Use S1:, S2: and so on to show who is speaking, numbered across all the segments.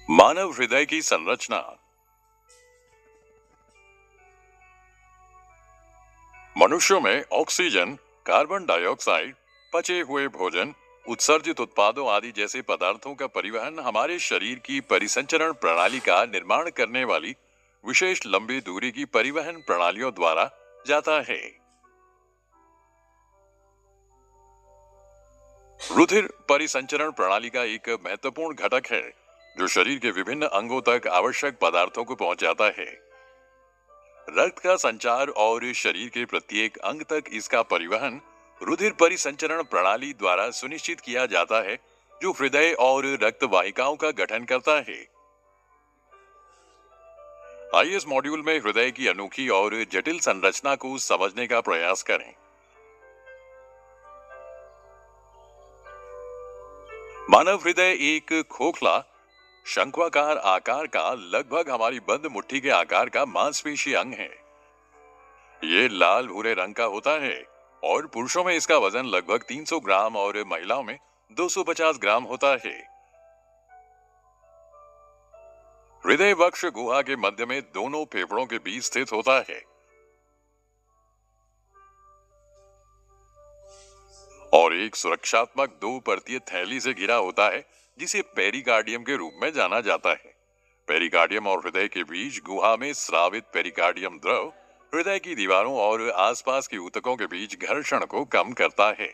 S1: मानव हृदय की संरचना। मनुष्यों में ऑक्सीजन, कार्बन डाइऑक्साइड, पचे हुए भोजन, उत्सर्जित उत्पादों आदि जैसे पदार्थों का परिवहन हमारे शरीर की परिसंचरण प्रणाली का निर्माण करने वाली विशेष लंबी दूरी की परिवहन प्रणालियों द्वारा जाता है। रुधिर परिसंचरण प्रणाली का एक महत्वपूर्ण घटक है जो शरीर के विभिन्न अंगों तक आवश्यक पदार्थों को पहुंचाता है। रक्त का संचार और शरीर के प्रत्येक अंग तक इसका परिवहन रुधिर परिसंचरण प्रणाली द्वारा सुनिश्चित किया जाता है, जो हृदय और रक्त वाहिकाओं का गठन करता है। आइए इस मॉड्यूल में हृदय की अनोखी और जटिल संरचना को समझने का प्रयास करें। मानव हृदय एक खोखला शंक्वाकार आकार का, लगभग हमारी बंद मुट्ठी के आकार का मांसपेशी अंग है। ये लाल भूरे रंग का होता है और पुरुषों में इसका वजन लगभग 300 ग्राम और महिलाओं में 250 ग्राम होता है। हृदय वक्ष गुहा के मध्य में दोनों फेफड़ों के बीच स्थित होता है और एक सुरक्षात्मक दो परतीय थैली से घिरा होता है जिसे पेरिकार्डियम के रूप में जाना जाता है। पेरिकार्डियम और हृदय के बीच गुहा में स्रावित पेरिकार्डियम द्रव हृदय की दीवारों और आसपास की ऊतकों के बीच घर्षण को कम करता है।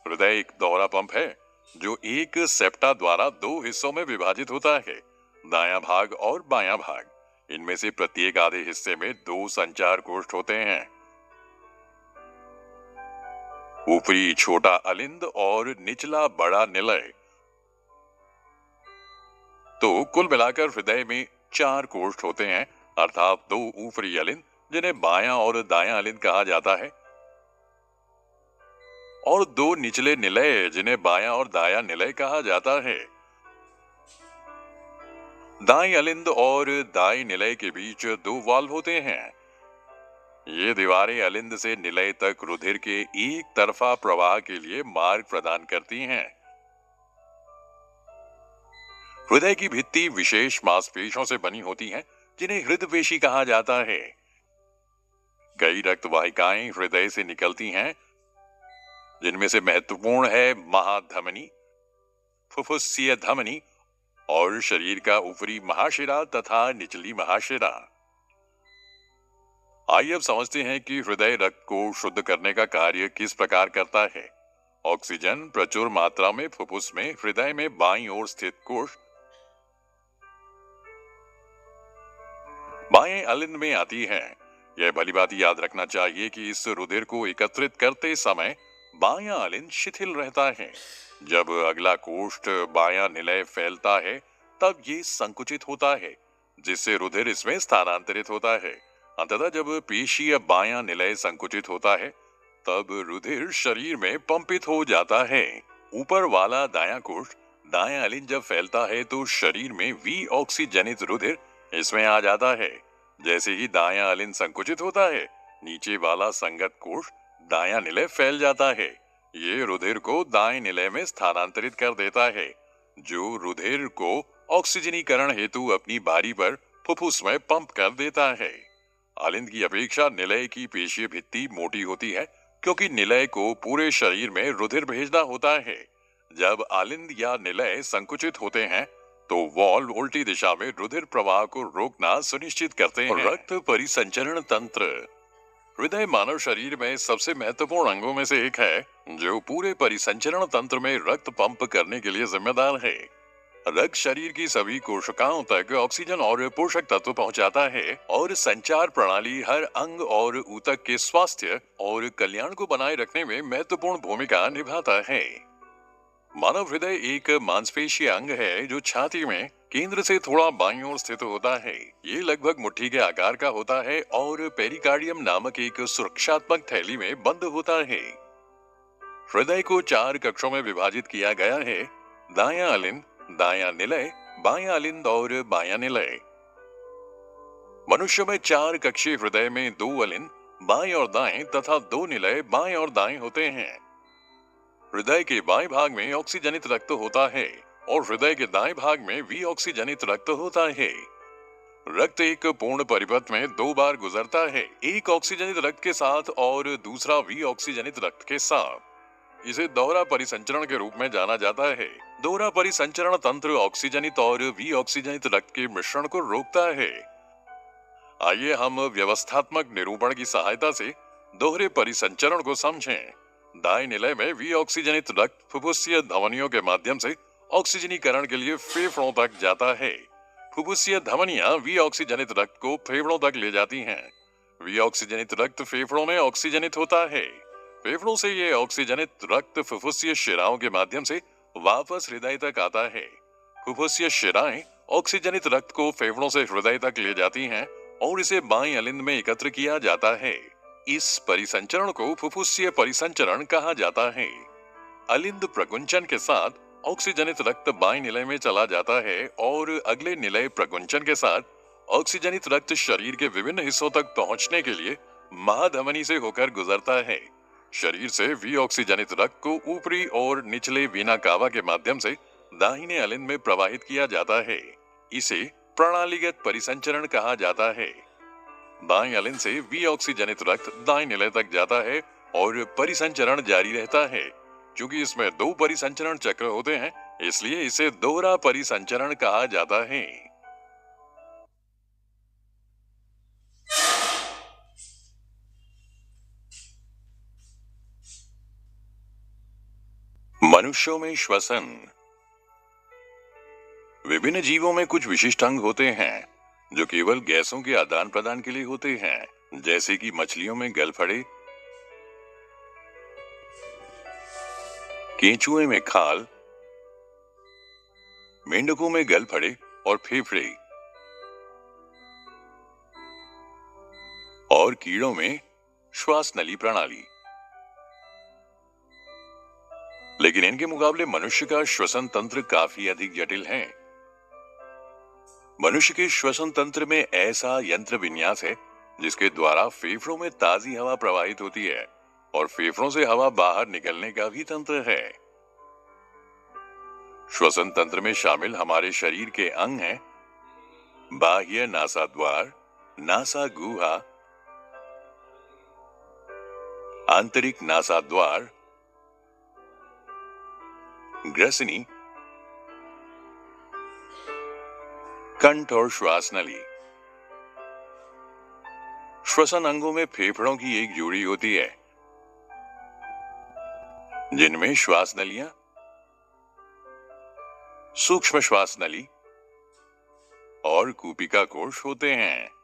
S1: हृदय एक दोहरा पंप है जो एक सेप्टा द्वारा दो हिस्सों में विभाजित होता है, दायां भाग और बायां भाग। इनमें से प्रत्येक आधे हिस्से में दो संचार कोष्ठ होते हैं, ऊपरी छोटा अलिंद और निचला बड़ा निलय। तो कुल मिलाकर हृदय में 4 कोष्ठ होते हैं, अर्थात 2 ऊपरी अलिंद जिन्हें बायां और दायां अलिंद कहा जाता है और 2 निचले निलय जिन्हें बायां और दायां निलय कहा जाता है। दाएं अलिंद और दाएं निलय के बीच 2 वाल्व होते हैं। ये दीवारें अलिंद से निलय तक रुधिर के एक तरफा प्रवाह के लिए मार्ग प्रदान करती हैं। हृदय की भित्ति विशेष मांसपेशियों से बनी होती हैं, जिन्हें हृदपेशी कहा जाता है। कई रक्त वाहिकाएं हृदय से निकलती हैं, जिनमें से महत्वपूर्ण है महाधमनी, फुफ्फुसीय धमनी और शरीर का ऊपरी महाशिरा तथा निचली महाशिरा। आइए अब समझते हैं कि हृदय रक्त को शुद्ध करने का कार्य किस प्रकार करता है। ऑक्सीजन प्रचुर मात्रा में फुफ्फुस में हृदय में बाईं ओर स्थित कोष बाएं अलिंद में आती है। यह भलीभांति याद रखना चाहिए कि इस रुधिर को एकत्रित करते समय बायां अलिंद शिथिल रहता है। जब अगला कोष्ठ बायां निलय फैलता है तब ये संकुचित होता है, जिससे रुधिर इसमें स्थानांतरित होता है। अंततः जब पेशीय बायां निलय संकुचित होता है तब रुधिर शरीर में पंपित हो जाता है। ऊपर वाला दायां कोष्ठ दायां अलिंद जब फैलता है तो शरीर में विऑक्सीजनित रुधिर इसमें आ जाता है। जैसे ही दायां अलिंद संकुचित होता है, नीचे वाला संगत कोष्ठ दायां निलय फैल जाता है। ये रुधिर को दाएं निलय में स्थानांतरित कर देता है, जो रुधिर को ऑक्सीजनीकरण हेतु अपनी बारी पर फुफ्फुस में पंप कर देता है। अलिंद की अपेक्षा निलय की पेशीय भित्ति मोटी होती है, क्योंकि निलय को पूरे शरीर में रुधिर भेजना होता है। जब अलिंद या निलय संकुचित होते हैं तो वाल्व उल्टी दिशा में रुधिर प्रवाह को रोकना सुनिश्चित करते हैं। रक्त परिसंचरण तंत्र। हृदय मानव शरीर में सबसे महत्वपूर्ण अंगों में से एक है, जो पूरे परिसंचरण तंत्र में रक्त पंप करने के लिए जिम्मेदार है। रक्त शरीर की सभी कोशिकाओं तक ऑक्सीजन और पोषक तत्व पहुंचाता है और संचार प्रणाली हर अंग और ऊतक के स्वास्थ्य और कल्याण को बनाए रखने में महत्वपूर्ण भूमिका निभाता है। मानव हृदय एक मांसपेशीय अंग है जो छाती में केंद्र से थोड़ा बाईं ओर स्थित होता है। ये लगभग मुट्ठी के आकार का होता है और पेरिकार्डियम नामक एक सुरक्षात्मक थैली में बंद होता है। हृदय को 4 कक्षों में विभाजित किया गया है: दायां अलिंद, दायां निलय, बायां अलिंद और बायां निलय। मनुष्य में 4 कक्षीय हृदय में 2 अलिंद बाएं और दाएं तथा 2 निलय बाएं और दाएं होते हैं। हृदय के बाएं भाग में ऑक्सीजनित रक्त होता है और हृदय के दाएं भाग में विऑक्सीजनित रक्त होता है। रक्त एक पूर्ण परिपथ में दो बार गुजरता है, एक ऑक्सीजनित रक्त के साथ और दूसरा विऑक्सीजनित रक्त के साथ। इसे दोहरा परिसंचरण के रूप में जाना जाता है। दोहरा परिसंचरण तंत्र ऑक्सीजनित और विऑक्सीजनित रक्त के मिश्रण को रोकता है। आइए हम व्यवस्थात्मक निरूपण की सहायता से दोहरे परिसंचरण को समझें। दाएं निलय में विऑक्सीजनित रक्त फुफ्फुसीय धमनियों के माध्यम से ऑक्सीजनीकरण के लिए फेफड़ों तक जाता है। फुफ्फुसीय धमनियां विऑक्सीजनित रक्त को फेफड़ों तक ले जाती हैं। विऑक्सीजनित रक्त फेफड़ों में ऑक्सीजनित होता है। फेफड़ों से ये ऑक्सीजनित रक्त फुफ्फुसीय शिराओं के माध्यम से वापस हृदय तक आता है। फुफ्फुसीय शिराएं ऑक्सीजनित रक्त को फेफड़ों से हृदय तक ले जाती हैं और इसे बाएं अलिंद में एकत्र किया जाता है। इस परिसंचरण को फुफ्फुसीय परिसंचरण कहा जाता है। अलिंद प्रकुंचन के साथ ऑक्सीजनित रक्त बाएं निलय में चला जाता है और अगले निलय प्रकुंचन के साथ ऑक्सीजनित रक्त शरीर के विभिन्न हिस्सों तक पहुंचने के लिए महाधमनी से होकर गुजरता है। शरीर से विऑक्सीजनित रक्त को ऊपरी और निचले वीना कावा के माध्यम से दाहिने अलिंद में प्रवाहित किया जाता है। इसे प्रणालीगत परिसंचरण कहा जाता है। बाएं अलिंद से विऑक्सीजनित रक्त दाएं निलय तक जाता है और परिसंचरण जारी रहता है। क्योंकि इसमें दो परिसंचरण चक्र होते हैं, इसलिए इसे दोहरा परिसंचरण कहा जाता है। मनुष्यों में श्वसन। विभिन्न जीवों में कुछ विशिष्ट अंग होते हैं जो केवल गैसों के आदान प्रदान के लिए होते हैं, जैसे कि मछलियों में गलफड़े, केंचुए में खाल, मेंढकों में गलफड़े और फेफड़े, और कीड़ों में श्वास नली प्रणाली। लेकिन इनके मुकाबले मनुष्य का श्वसन तंत्र काफी अधिक जटिल है। मनुष्य के श्वसन तंत्र में ऐसा यंत्र विन्यास है जिसके द्वारा फेफड़ों में ताजी हवा प्रवाहित होती है और फेफड़ों से हवा बाहर निकलने का भी तंत्र है। श्वसन तंत्र में शामिल हमारे शरीर के अंग हैं बाह्य नासाद्वार, नासा गुहा, आंतरिक नासाद्वार, ग्रसनी, कंठ और श्वास नली। श्वसन अंगों में फेफड़ों की एक जोड़ी होती है जिनमें श्वास नलियां, सूक्ष्म श्वास नली और कूपिका कोश होते हैं।